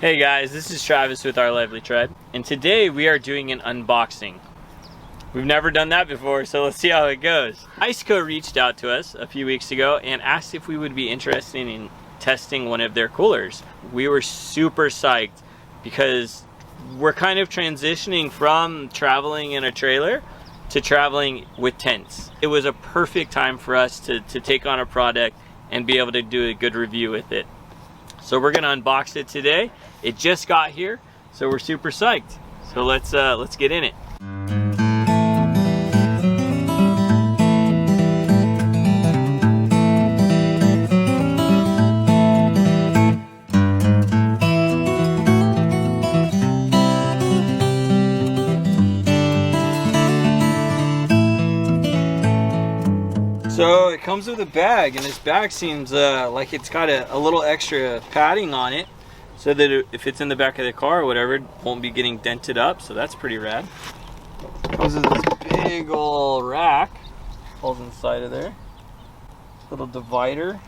Hey guys, this is Travis with Our Lively Tread, and today we are doing an unboxing. We've never done that before, so let's see how it goes. Iceco reached out to us a few weeks ago and asked if we would be interested in testing one of their coolers. We were super psyched because we're kind of transitioning from traveling in a trailer to traveling with tents. It was a perfect time for us to take on a product and be able to do a good review with it. So we're gonna unbox it today. It just got here, so we're super psyched. So let's get in it. So it comes with a bag, and this bag seems like it's got a little extra padding on it so that if it's in the back of the car or whatever, it won't be getting dented up, so that's pretty rad. Comes with this big old rack, falls inside of there. Little divider.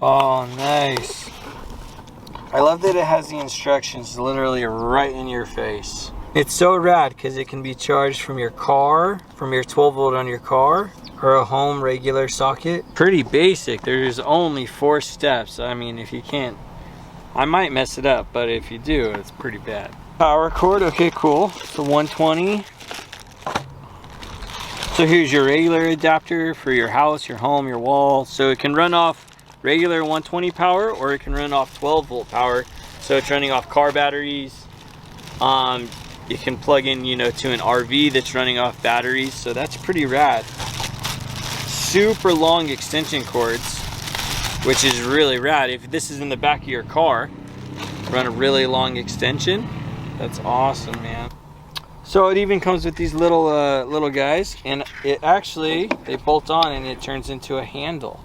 Oh, nice. I love that it has the instructions literally right in your face. It's so rad because it can be charged from your car, from your 12 volt on your car, or a home regular socket. Pretty basic. There's only 4 steps. I mean, if you can't, I might mess it up, but if you do, it's pretty bad. Power cord, okay, cool. So 120. So here's your regular adapter for your house, your home, your wall. So it can run off regular 120 power, or it can run off 12 volt power. So it's running off car batteries. You can plug in, to an RV that's running off batteries. So that's pretty rad. Super long extension cords, which is really rad. If this is in the back of your car, run a really long extension. That's awesome, man. So it even comes with these little guys, and it actually, they bolt on and it turns into a handle.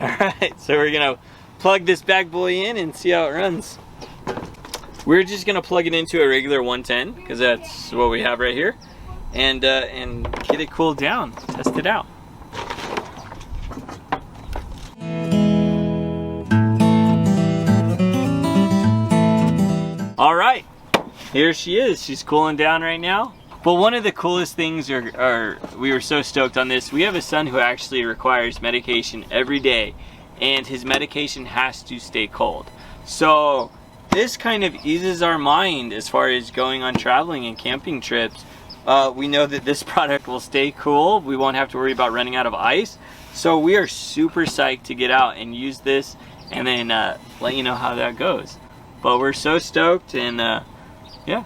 Alright, so we're gonna plug this bad boy in and see how it runs. We're just gonna plug it into a regular 110 because that's what we have right here, and get it cooled down, test it out. Alright, here she is. She's cooling down right now. But one of the coolest things we were so stoked on this. We have a son who actually requires medication every day, and his medication has to stay cold. So this kind of eases our mind as far as going on traveling and camping trips. We know that this product will stay cool. We won't have to worry about running out of ice. So we are super psyched to get out and use this, and then let you know how that goes. But we're so stoked, and yeah.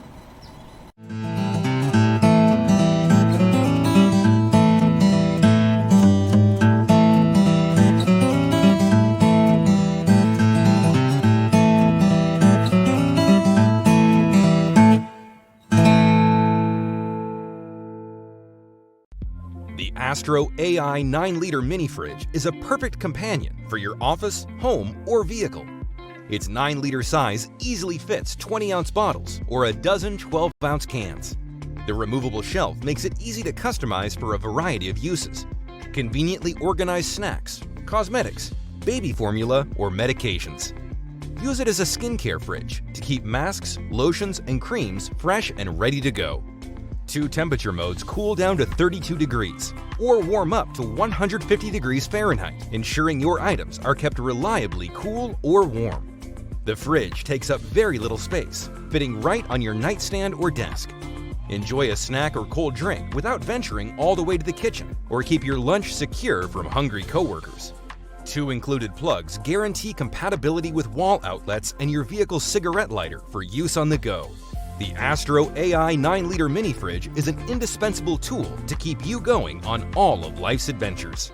The Astro AI 9-liter mini fridge is a perfect companion for your office, home, or vehicle. Its 9-liter size easily fits 20-ounce bottles or a dozen 12-ounce cans. The removable shelf makes it easy to customize for a variety of uses. Conveniently organized snacks, cosmetics, baby formula, or medications. Use it as a skincare fridge to keep masks, lotions, and creams fresh and ready to go. 2 temperature modes cool down to 32 degrees or warm up to 150 degrees Fahrenheit, ensuring your items are kept reliably cool or warm. The fridge takes up very little space, fitting right on your nightstand or desk. Enjoy a snack or cold drink without venturing all the way to the kitchen, or keep your lunch secure from hungry coworkers. 2 included plugs guarantee compatibility with wall outlets and your vehicle's cigarette lighter for use on the go. The Astro AI 9-liter mini fridge is an indispensable tool to keep you going on all of life's adventures.